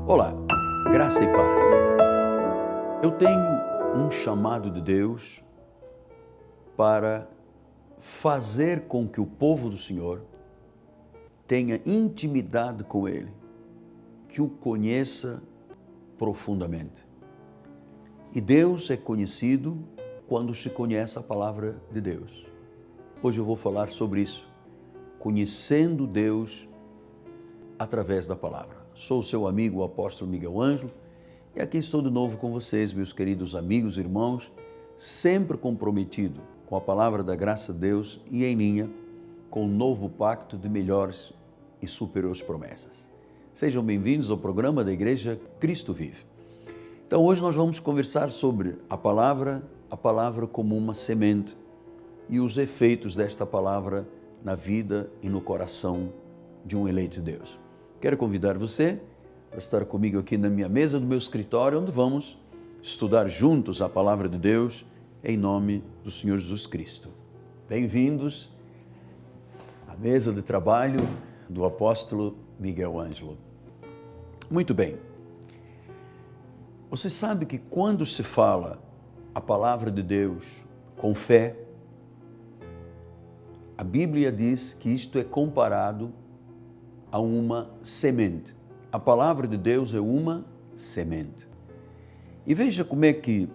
Olá, graça e paz. Eu tenho um chamado de Deus para fazer com que o povo do Senhor tenha intimidade com Ele, que o conheça profundamente. E Deus é conhecido quando se conhece a palavra de Deus. Hoje eu vou falar sobre isso, conhecendo Deus através da palavra. Sou o seu amigo, o apóstolo Miguel Ângelo, e aqui estou de novo com vocês, meus queridos amigos e irmãos, sempre comprometido com a palavra da graça de Deus e em linha com o novo pacto de melhores e superiores promessas. Sejam bem-vindos ao programa da Igreja Cristo Vive. Então hoje nós vamos conversar sobre a palavra como uma semente e os efeitos desta palavra na vida e no coração de um eleito de Deus. Quero convidar você para estar comigo aqui na minha mesa do meu escritório, onde vamos estudar juntos a palavra de Deus em nome do Senhor Jesus Cristo. Bem-vindos à mesa de trabalho do apóstolo Miguel Ângelo. Muito bem. Você sabe que quando se fala a palavra de Deus com fé, a Bíblia diz que isto é comparado a uma semente. A palavra de Deus é uma semente. E veja como é que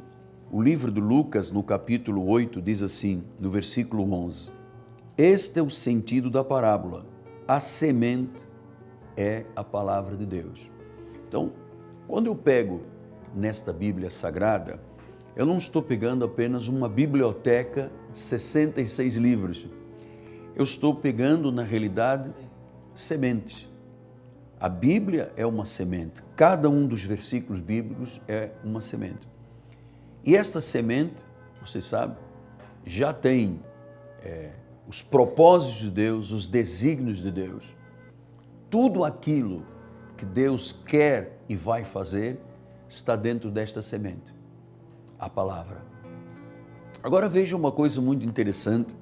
o livro de Lucas, no capítulo 8, diz assim, no versículo 11: Este é o sentido da parábola. A semente é a palavra de Deus. Então, quando eu pego nesta Bíblia Sagrada, eu não estou pegando apenas uma biblioteca de 66 livros. Eu estou pegando, na realidade, semente. A Bíblia é uma semente. Cada um dos versículos bíblicos é uma semente. E esta semente, você sabe, já tem os propósitos de Deus, os desígnios de Deus. Tudo aquilo que Deus quer e vai fazer está dentro desta semente, a palavra. Agora veja uma coisa muito interessante,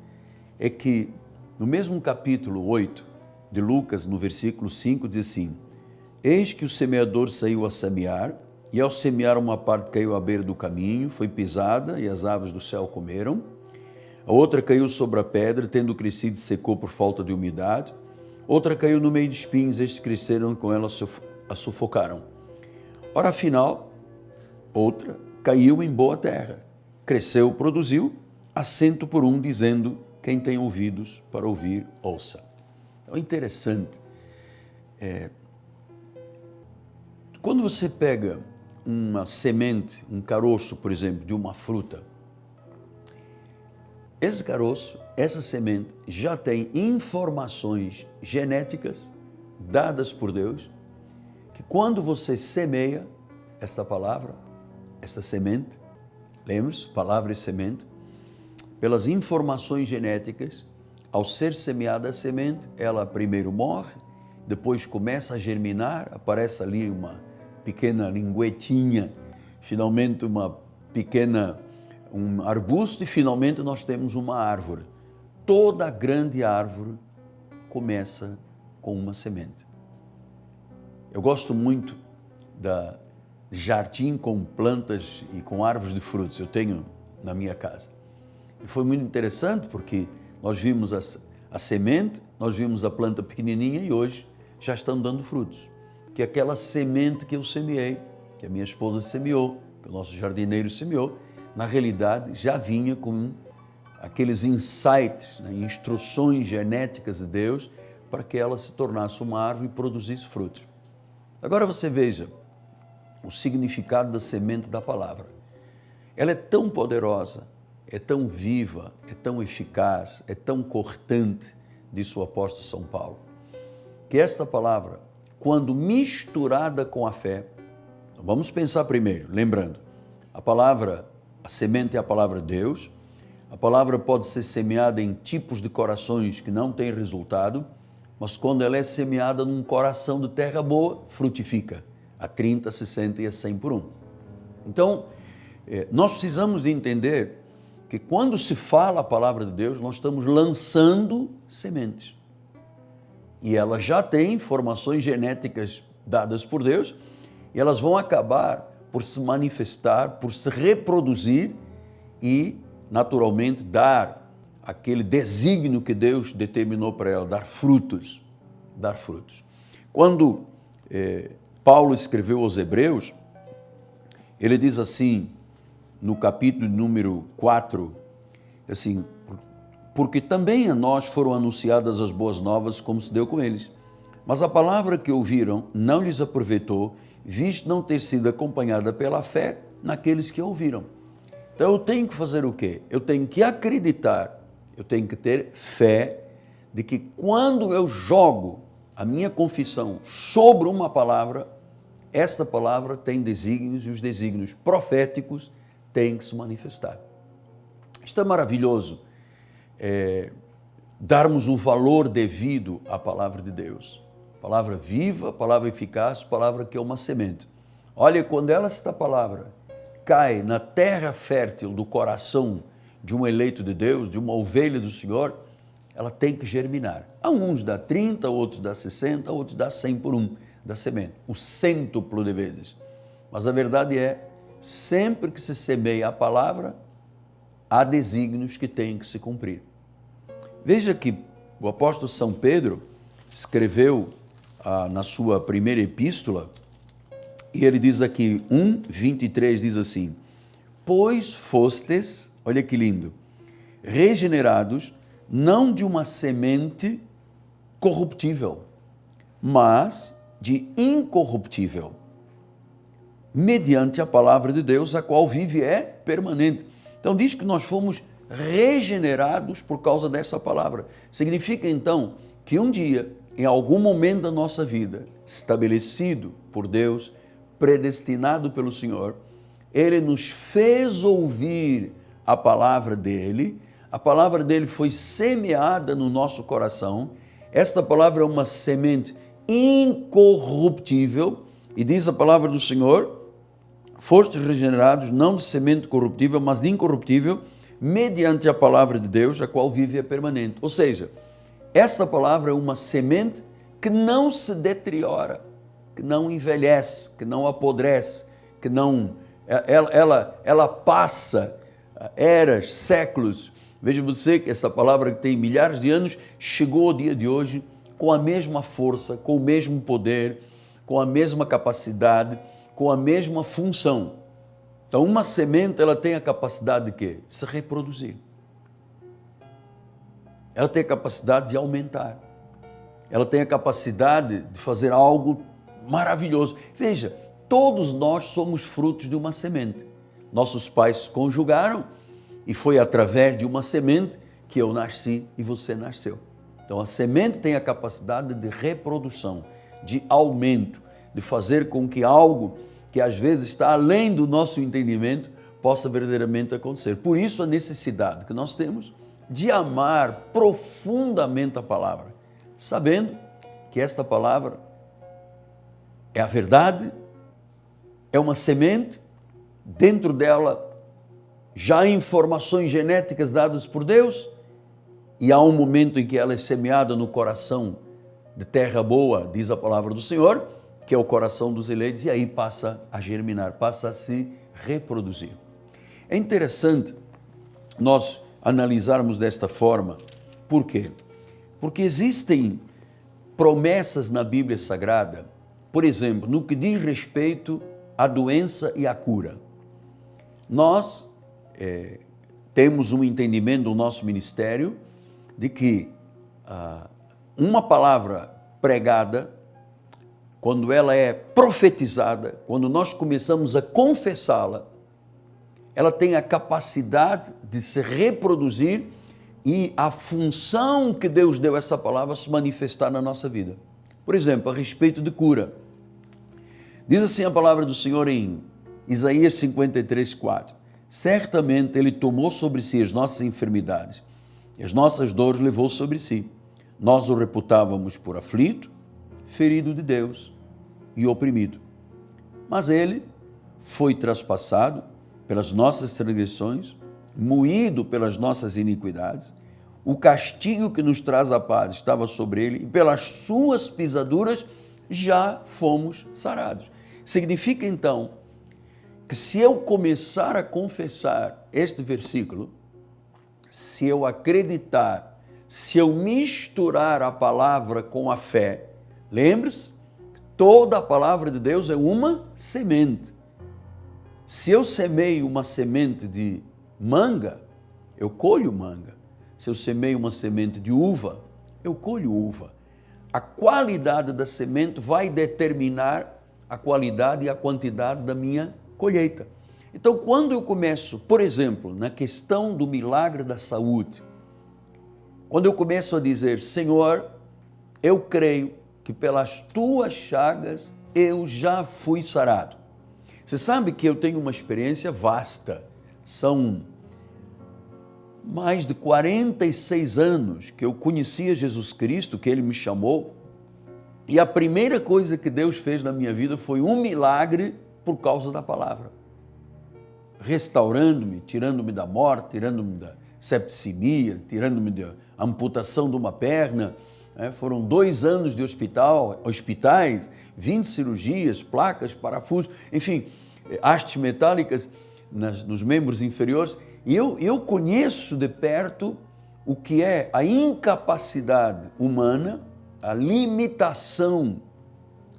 é que no mesmo capítulo 8 de Lucas, no versículo 5, diz assim: Eis que o semeador saiu a semear, e ao semear uma parte caiu à beira do caminho, foi pisada e as aves do céu comeram. A outra caiu sobre a pedra, tendo crescido secou por falta de umidade. Outra caiu no meio de espinhos, estes cresceram e com ela a sufocaram. Ora, afinal, outra caiu em boa terra, cresceu, produziu, assento por um, dizendo: quem tem ouvidos para ouvir, ouça. É interessante. Quando você pega uma semente, um caroço, por exemplo, de uma fruta, esse caroço, essa semente, já tem informações genéticas dadas por Deus, que quando você semeia esta palavra, esta semente, lembre-se, palavra e semente, pelas informações genéticas, ao ser semeada a semente, ela primeiro morre, depois começa a germinar, aparece ali uma pequena linguetinha, finalmente um arbusto e finalmente nós temos uma árvore. Toda grande árvore começa com uma semente. Eu gosto muito de jardim com plantas e com árvores de frutos, eu tenho na minha casa. E foi muito interessante porque nós vimos a semente, nós vimos a planta pequenininha e hoje já estão dando frutos. Que aquela semente que eu semeei, que a minha esposa semeou, que o nosso jardineiro semeou, na realidade já vinha com aqueles insights, instruções genéticas de Deus para que ela se tornasse uma árvore e produzisse frutos. Agora você veja o significado da semente da palavra. Ela é tão poderosa, é tão viva, é tão eficaz, é tão cortante, disse o apóstolo São Paulo, que esta palavra, quando misturada com a fé, vamos pensar primeiro, lembrando, a semente é a palavra de Deus, a palavra pode ser semeada em tipos de corações que não têm resultado, mas quando ela é semeada num coração de terra boa, frutifica a 30, a 60 e a 100 por um. Então, nós precisamos de entender que quando se fala a palavra de Deus, nós estamos lançando sementes. E ela já tem informações genéticas dadas por Deus e elas vão acabar por se manifestar, por se reproduzir e, naturalmente, dar aquele desígnio que Deus determinou para ela, dar frutos. Dar frutos. Quando Paulo escreveu aos Hebreus, ele diz assim, no capítulo número 4, assim, porque também a nós foram anunciadas as boas novas, como se deu com eles. Mas a palavra que ouviram não lhes aproveitou, visto não ter sido acompanhada pela fé naqueles que a ouviram. Então eu tenho que fazer o quê? Eu tenho que acreditar, eu tenho que ter fé de que quando eu jogo a minha confissão sobre uma palavra, esta palavra tem desígnios e os desígnios proféticos têm que se manifestar. Isto é maravilhoso, darmos o valor devido à palavra de Deus. Palavra viva, palavra eficaz, palavra que é uma semente. Olha, quando esta palavra cai na terra fértil do coração de um eleito de Deus, de uma ovelha do Senhor, ela tem que germinar. A uns dá 30, outros dá 60, outros dá 100 por um da semente, o cêntuplo de vezes. Mas a verdade é, sempre que se semeia a palavra, há desígnios que têm que se cumprir. Veja que o apóstolo São Pedro escreveu na sua primeira epístola, e ele diz aqui, 1:23, diz assim, pois fostes, olha que lindo, regenerados, não de uma semente corruptível, mas de incorruptível, mediante a palavra de Deus, a qual vive e é permanente. Então diz que nós fomos regenerados por causa dessa palavra. Significa então que um dia, em algum momento da nossa vida, estabelecido por Deus, predestinado pelo Senhor, Ele nos fez ouvir a palavra dEle foi semeada no nosso coração, esta palavra é uma semente incorruptível, e diz a palavra do Senhor, fostes regenerados, não de semente corruptível, mas de incorruptível, mediante a palavra de Deus, a qual vive e é permanente. Ou seja, esta palavra é uma semente que não se deteriora, que não envelhece, que não apodrece, que não... Ela passa eras, séculos. Veja você que essa palavra que tem milhares de anos chegou ao dia de hoje com a mesma força, com o mesmo poder, com a mesma capacidade, com a mesma função. Então, uma semente, ela tem a capacidade de quê? De se reproduzir. Ela tem a capacidade de aumentar. Ela tem a capacidade de fazer algo maravilhoso. Veja, todos nós somos frutos de uma semente. Nossos pais se conjugaram e foi através de uma semente que eu nasci e você nasceu. Então, a semente tem a capacidade de reprodução, de aumento, de fazer com que algo que às vezes está além do nosso entendimento possa verdadeiramente acontecer. Por isso, a necessidade que nós temos de amar profundamente a palavra, sabendo que esta palavra é a verdade, é uma semente, dentro dela já há informações genéticas dadas por Deus, e há um momento em que ela é semeada no coração de terra boa, diz a palavra do Senhor, que é o coração dos eleitos, e aí passa a germinar, passa a se reproduzir. É interessante nós analisarmos desta forma. Por quê? Porque existem promessas na Bíblia Sagrada, por exemplo, no que diz respeito à doença e à cura. Nós temos um entendimento do nosso ministério de que uma palavra pregada, quando ela é profetizada, quando nós começamos a confessá-la, ela tem a capacidade de se reproduzir e a função que Deus deu a essa palavra se manifestar na nossa vida. Por exemplo, a respeito de cura. Diz assim a palavra do Senhor em Isaías 53:4. Certamente Ele tomou sobre si as nossas enfermidades e as nossas dores levou sobre si. Nós o reputávamos por aflito, ferido de Deus e oprimido. Mas Ele foi traspassado pelas nossas transgressões, moído pelas nossas iniquidades. O castigo que nos traz a paz estava sobre Ele e pelas suas pisaduras já fomos sarados. Significa então que se eu começar a confessar este versículo, se eu acreditar, se eu misturar a palavra com a fé, lembre-se, toda a palavra de Deus é uma semente. Se eu semeio uma semente de manga, eu colho manga. Se eu semeio uma semente de uva, eu colho uva. A qualidade da semente vai determinar a qualidade e a quantidade da minha colheita. Então, quando eu começo, por exemplo, na questão do milagre da saúde, quando eu começo a dizer, Senhor, eu creio que pelas tuas chagas eu já fui sarado. Você sabe que eu tenho uma experiência vasta. São mais de 46 anos que eu conhecia Jesus Cristo, que Ele me chamou, e a primeira coisa que Deus fez na minha vida foi um milagre por causa da palavra. Restaurando-me, tirando-me da morte, tirando-me da septicemia, tirando-me da amputação de uma perna. Foram 2 anos de hospitais, 20 cirurgias, placas, parafusos, enfim, hastes metálicas nos membros inferiores. E eu conheço de perto o que é a incapacidade humana, a limitação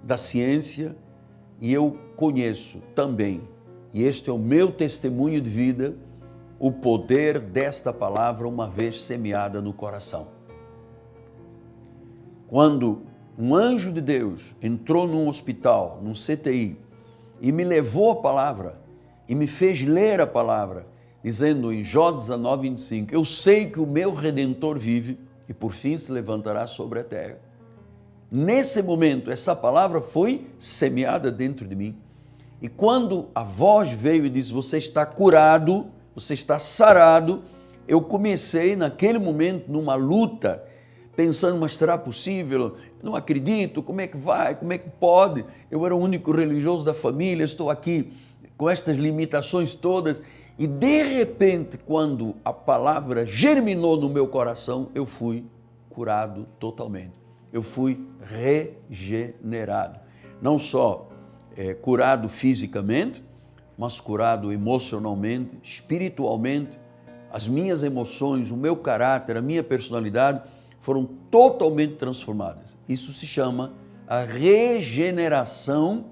da ciência, e eu conheço também, e este é o meu testemunho de vida, o poder desta palavra uma vez semeada no coração. Quando um anjo de Deus entrou num hospital, num CTI, e me levou a palavra, e me fez ler a palavra, dizendo em Jó 19:25, eu sei que o meu Redentor vive e por fim se levantará sobre a terra. Nesse momento, essa palavra foi semeada dentro de mim. E quando a voz veio e disse, você está curado, você está sarado, eu comecei naquele momento numa luta, pensando, mas será possível? Não acredito, como é que vai, como é que pode? Eu era o único religioso da família, estou aqui com estas limitações todas. E de repente, quando a palavra germinou no meu coração, eu fui curado totalmente. Eu fui regenerado. Não só curado fisicamente, mas curado emocionalmente, espiritualmente. As minhas emoções, o meu caráter, a minha personalidade foram totalmente transformadas. Isso se chama a regeneração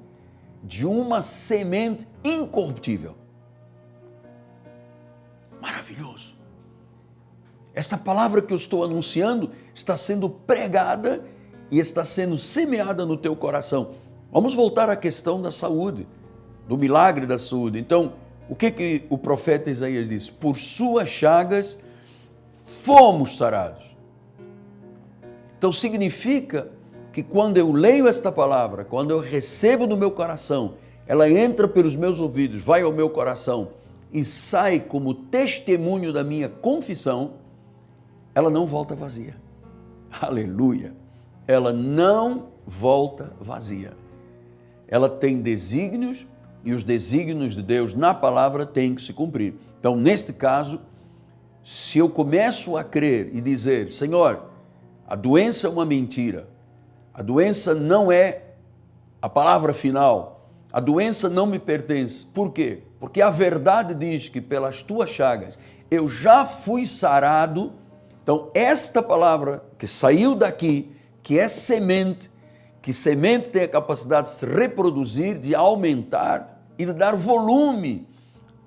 de uma semente incorruptível. Maravilhoso! Esta palavra que eu estou anunciando está sendo pregada e está sendo semeada no teu coração. Vamos voltar à questão da saúde, do milagre da saúde. Então, o que o profeta Isaías disse? Por suas chagas fomos sarados. Então significa que quando eu leio esta palavra, quando eu recebo no meu coração, ela entra pelos meus ouvidos, vai ao meu coração e sai como testemunho da minha confissão, ela não volta vazia. Aleluia! Ela não volta vazia. Ela tem desígnios e os desígnios de Deus na palavra têm que se cumprir. Então, neste caso, se eu começo a crer e dizer, Senhor, a doença é uma mentira, a doença não é a palavra final, a doença não me pertence. Por quê? Porque a verdade diz que pelas tuas chagas eu já fui sarado. Então, esta palavra que saiu daqui, que é semente, que semente tem a capacidade de se reproduzir, de aumentar e de dar volume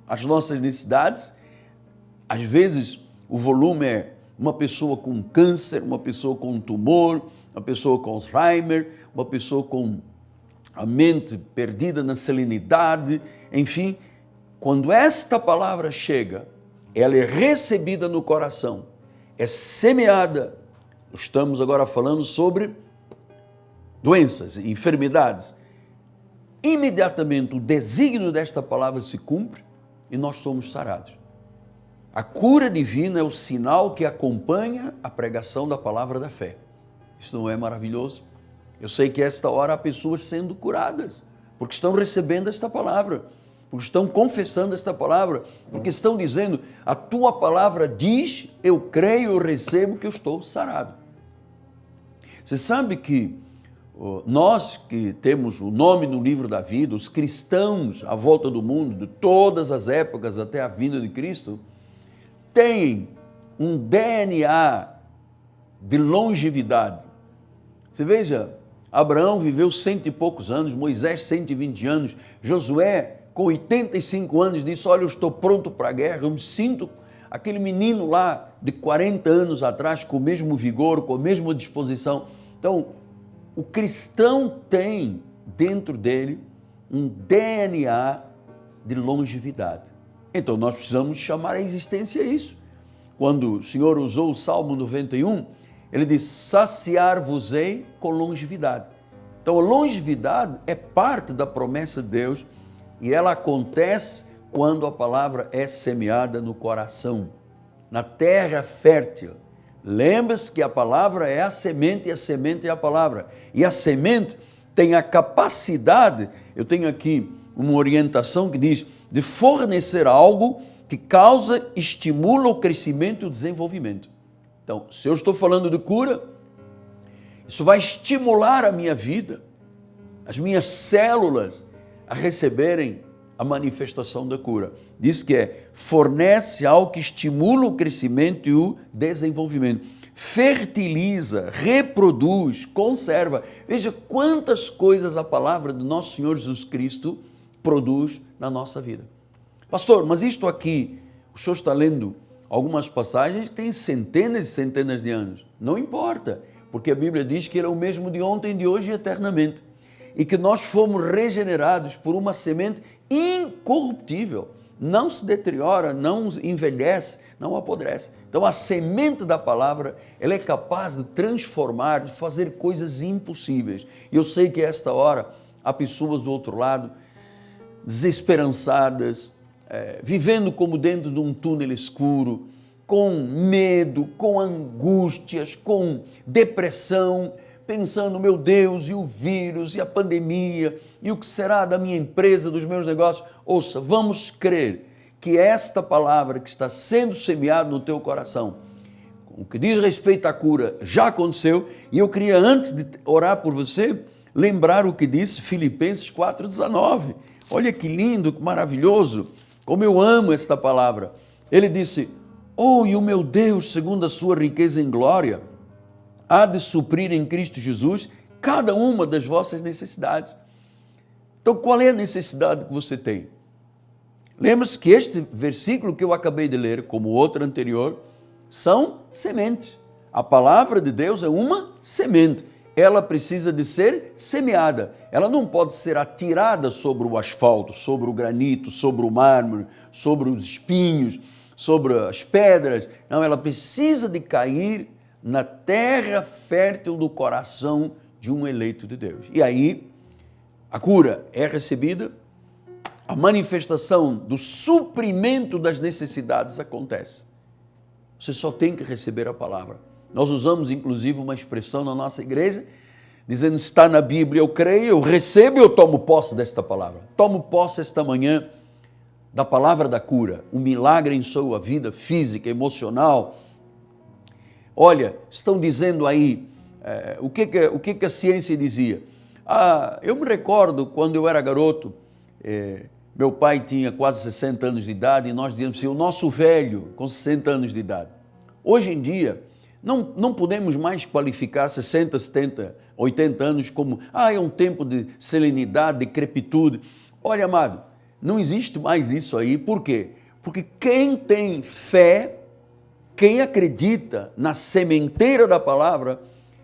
às nossas necessidades. Às vezes, o volume é uma pessoa com câncer, uma pessoa com tumor, uma pessoa com Alzheimer, uma pessoa com a mente perdida na salinidade, enfim. Quando esta palavra chega, ela é recebida no coração, é semeada. Estamos agora falando sobre doenças e enfermidades. Imediatamente o desígnio desta palavra se cumpre e nós somos sarados. A cura divina é o sinal que acompanha a pregação da palavra da fé. Isso não é maravilhoso? Eu sei que esta hora há pessoas sendo curadas, porque estão recebendo esta palavra, porque estão confessando esta palavra, porque estão dizendo, a tua palavra diz, eu creio, eu recebo que eu estou sarado. Você sabe que Nós que temos o nome no livro da vida, os cristãos à volta do mundo, de todas as épocas até a vinda de Cristo, têm um DNA de longevidade. Você veja, Abraão viveu 100 e poucos anos, Moisés 120 anos, Josué com 85 anos disse, olha, eu estou pronto para a guerra, eu me sinto aquele menino lá de 40 anos atrás com o mesmo vigor, com a mesma disposição. Então, o cristão tem dentro dele um DNA de longevidade. Então, nós precisamos chamar a existência isso. Quando o Senhor usou o Salmo 91, ele diz, saciar-vos-ei com longevidade. Então, a longevidade é parte da promessa de Deus e ela acontece quando a palavra é semeada no coração, na terra fértil. Lembra-se que a palavra é a semente e a semente é a palavra. E a semente tem a capacidade, eu tenho aqui uma orientação que diz, de fornecer algo que causa, estimula o crescimento e o desenvolvimento. Então, se eu estou falando de cura, isso vai estimular a minha vida, as minhas células a receberem a manifestação da cura. Diz que fornece algo que estimula o crescimento e o desenvolvimento. Fertiliza, reproduz, conserva. Veja quantas coisas a palavra do nosso Senhor Jesus Cristo produz na nossa vida. Pastor, mas isto aqui, o senhor está lendo algumas passagens que têm centenas e centenas de anos. Não importa, porque a Bíblia diz que Ele é o mesmo de ontem, de hoje e eternamente. E que nós fomos regenerados por uma semente incorruptível. Não se deteriora, não envelhece, não apodrece. Então a semente da palavra, ela é capaz de transformar, de fazer coisas impossíveis. E eu sei que a esta hora há pessoas do outro lado desesperançadas, vivendo como dentro de um túnel escuro, com medo, com angústias, com depressão, pensando, meu Deus, e o vírus, e a pandemia, e o que será da minha empresa, dos meus negócios. Ouça, vamos crer que esta palavra que está sendo semeada no teu coração, o que diz respeito à cura, já aconteceu, e eu queria, antes de orar por você, lembrar o que disse Filipenses 4,19. Olha que lindo, que maravilhoso, como eu amo esta palavra. Ele disse, e o meu Deus, segundo a sua riqueza em glória, há de suprir em Cristo Jesus cada uma das vossas necessidades. Então, qual é a necessidade que você tem? Lembra-se que este versículo que eu acabei de ler, como o outro anterior, são sementes. A palavra de Deus é uma semente. Ela precisa de ser semeada. Ela não pode ser atirada sobre o asfalto, sobre o granito, sobre o mármore, sobre os espinhos, sobre as pedras. Não, ela precisa de cair na terra fértil do coração de um eleito de Deus. E aí, a cura é recebida, a manifestação do suprimento das necessidades acontece. Você só tem que receber a palavra. Nós usamos, inclusive, uma expressão na nossa igreja, dizendo, está na Bíblia, eu creio, eu recebo e eu tomo posse desta palavra. Tomo posse esta manhã da palavra da cura, o milagre em sua vida física, emocional. Olha, estão dizendo aí, o que a ciência dizia? Eu me recordo, quando eu era garoto, meu pai tinha quase 60 anos de idade e nós dizíamos assim, o nosso velho com 60 anos de idade. Hoje em dia, não podemos mais qualificar 60, 70, 80 anos como, é um tempo de serenidade, de decrepitude. Olha, amado, não existe mais isso aí. Por quê? Porque quem tem fé, quem acredita na sementeira da palavra,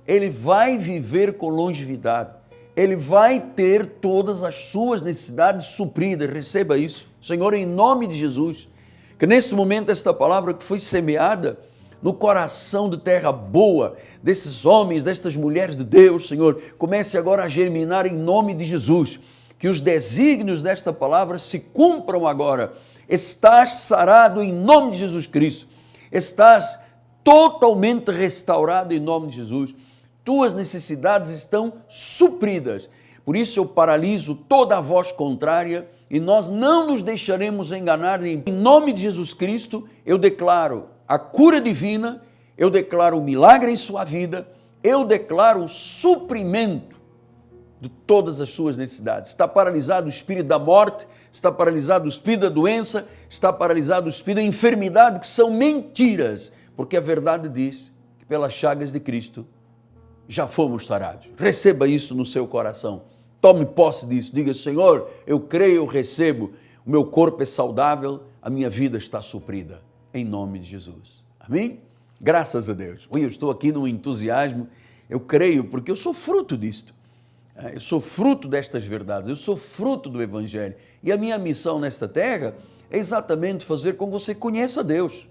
ele vai viver com longevidade. Ele vai ter todas as suas necessidades supridas. Receba isso. Senhor, em nome de Jesus, que neste momento esta palavra que foi semeada no coração de terra boa, desses homens, destas mulheres de Deus, Senhor, comece agora a germinar em nome de Jesus, que os desígnios desta palavra se cumpram agora. Estás sarado em nome de Jesus Cristo, estás totalmente restaurado em nome de Jesus, tuas necessidades estão supridas, por isso eu paraliso toda a voz contrária e nós não nos deixaremos enganar. Em nome de Jesus Cristo, eu declaro a cura divina, eu declaro o milagre em sua vida, eu declaro o suprimento de todas as suas necessidades. Está paralisado o espírito da morte, está paralisado o espírito da doença, está paralisado o espírito da enfermidade, que são mentiras, porque a verdade diz que pelas chagas de Cristo já fomos sarados. Receba isso no seu coração. Tome posse disso. Diga: Senhor, eu creio, eu recebo. O meu corpo é saudável, a minha vida está suprida. Em nome de Jesus. Amém? Graças a Deus. Eu estou aqui num entusiasmo. Eu creio porque eu sou fruto disto. Eu sou fruto destas verdades. Eu sou fruto do Evangelho. E a minha missão nesta terra é exatamente fazer com que você conheça Deus.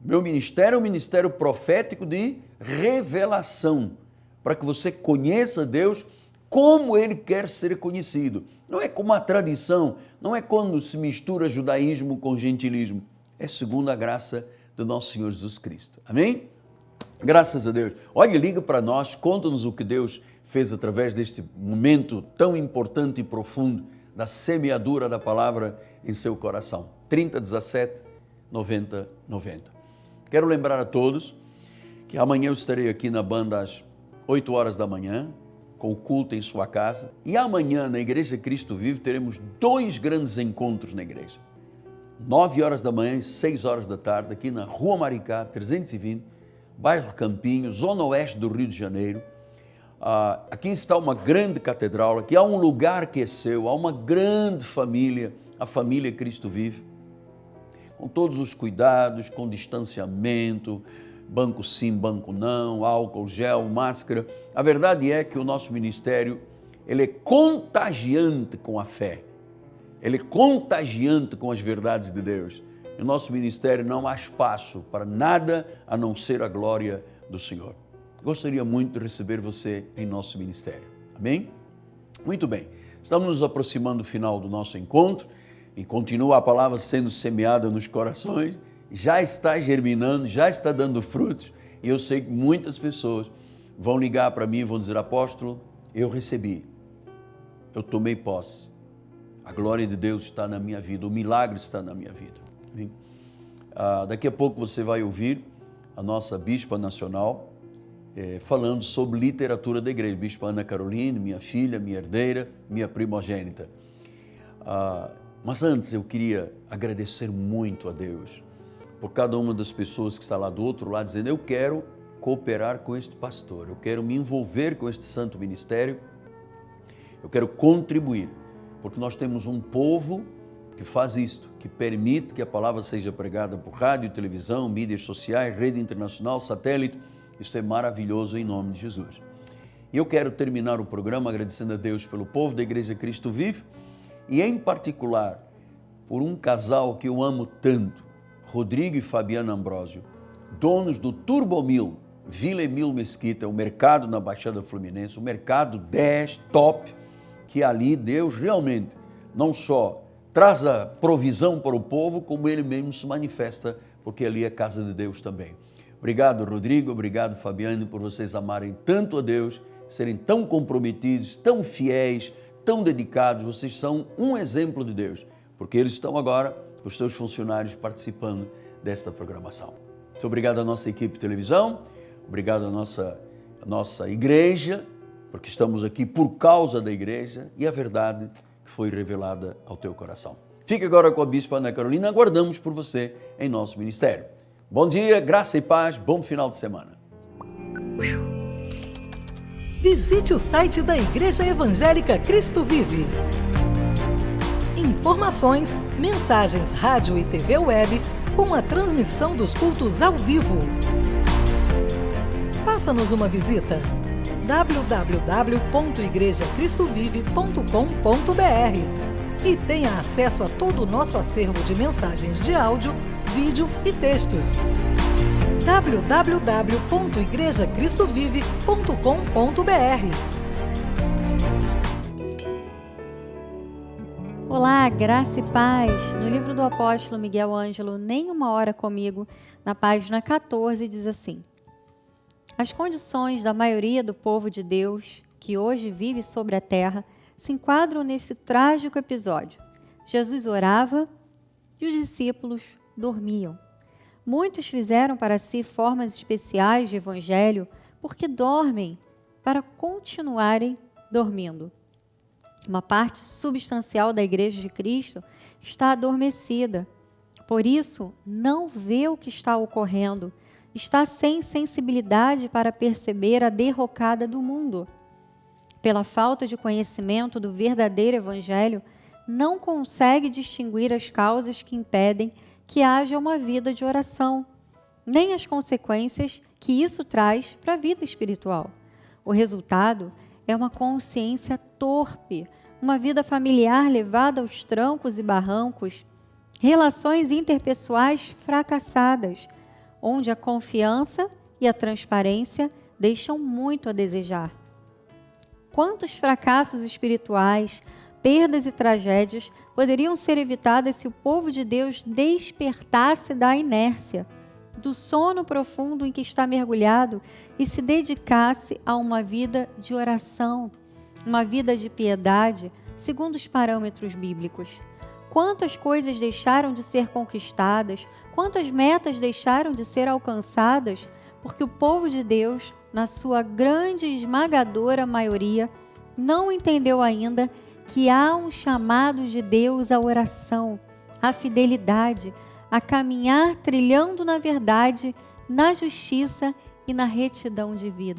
Meu ministério é um ministério profético de revelação, para que você conheça Deus como Ele quer ser conhecido. Não é como a tradição, não é quando se mistura judaísmo com gentilismo. É segundo a graça do nosso Senhor Jesus Cristo. Amém? Graças a Deus. Olha, liga para nós, conta-nos o que Deus fez através deste momento tão importante e profundo da semeadura da palavra em seu coração. 3017 90 90. Quero lembrar a todos que amanhã eu estarei aqui na banda às 8 horas da manhã, com o culto em sua casa. E amanhã, na Igreja Cristo Vive, teremos 2 grandes encontros na igreja. 9 horas da manhã e 6 horas da tarde, aqui na Rua Maricá, 320, bairro Campinho, zona oeste do Rio de Janeiro. Aqui está uma grande catedral, aqui há um lugar que é seu, há uma grande família, a família Cristo Vive, com todos os cuidados, com distanciamento, banco sim, banco não, álcool, gel, máscara. A verdade é que o nosso ministério, ele é contagiante com a fé, ele é contagiante com as verdades de Deus. No nosso ministério não há espaço para nada a não ser a glória do Senhor. Gostaria muito de receber você em nosso ministério. Amém? Muito bem. Estamos nos aproximando do final do nosso encontro e continua a palavra sendo semeada nos corações. Já está germinando, já está dando frutos. E eu sei que muitas pessoas vão ligar para mim e vão dizer: apóstolo, eu recebi, eu tomei posse. A glória de Deus está na minha vida, o milagre está na minha vida. Daqui a pouco você vai ouvir a nossa bispa nacional falando sobre literatura da igreja. Bispa Ana Caroline, minha filha, minha herdeira, minha primogênita. Mas antes eu queria agradecer muito a Deus por cada uma das pessoas que está lá do outro lado dizendo: eu quero cooperar com este pastor, eu quero me envolver com este santo ministério, eu quero contribuir, porque nós temos um povo que faz isto, que permite que a palavra seja pregada por rádio, televisão, mídias sociais, rede internacional, satélite. Isso é maravilhoso em nome de Jesus. E eu quero terminar o programa agradecendo a Deus pelo povo da Igreja Cristo Vive e em particular por um casal que eu amo tanto, Rodrigo e Fabiana Ambrósio, donos do Turbomil, Vila Emil Mesquita, o mercado na Baixada Fluminense, o mercado 10, top, que ali Deus realmente não só traz a provisão para o povo, como Ele mesmo se manifesta, porque ali é casa de Deus também. Obrigado, Rodrigo, obrigado, Fabiane, por vocês amarem tanto a Deus, serem tão comprometidos, tão fiéis, tão dedicados. Vocês são um exemplo de Deus, porque eles estão agora, os seus funcionários, participando desta programação. Muito obrigado à nossa equipe de televisão, obrigado à nossa igreja, porque estamos aqui por causa da igreja e a verdade que foi revelada ao teu coração. Fique agora com a Bispa Ana Carolina, aguardamos por você em nosso ministério. Bom dia, graça e paz, bom final de semana. Visite o site da Igreja Evangélica Cristo Vive. Informações, mensagens, rádio e TV web com a transmissão dos cultos ao vivo. Faça-nos uma visita. www.igrejacristovive.com.br e tenha acesso a todo o nosso acervo de mensagens de áudio, vídeo e textos. www.igrejacristovive.com.br. Olá, graça e paz. No livro do apóstolo Miguel Ângelo, Nem Uma Hora Comigo, na página 14, diz assim: as condições da maioria do povo de Deus, que hoje vive sobre a terra, se enquadram nesse trágico episódio. Jesus orava e os discípulos dormiam. Muitos fizeram para si formas especiais de evangelho porque dormem para continuarem dormindo. Uma parte substancial da Igreja de Cristo está adormecida. Por isso, não vê o que está ocorrendo. Está sem sensibilidade para perceber a derrocada do mundo. Pela falta de conhecimento do verdadeiro Evangelho, não consegue distinguir as causas que impedem que haja uma vida de oração, nem as consequências que isso traz para a vida espiritual. O resultado é uma consciência torpe, uma vida familiar levada aos trancos e barrancos, relações interpessoais fracassadas, onde a confiança e a transparência deixam muito a desejar. Quantos fracassos espirituais, perdas e tragédias poderiam ser evitadas se o povo de Deus despertasse da inércia, do sono profundo em que está mergulhado e se dedicasse a uma vida de oração, uma vida de piedade, segundo os parâmetros bíblicos? Quantas coisas deixaram de ser conquistadas, quantas metas deixaram de ser alcançadas, porque o povo de Deus, na sua grande e esmagadora maioria, não entendeu ainda que há um chamado de Deus à oração, à fidelidade, a caminhar trilhando na verdade, na justiça e na retidão de vida.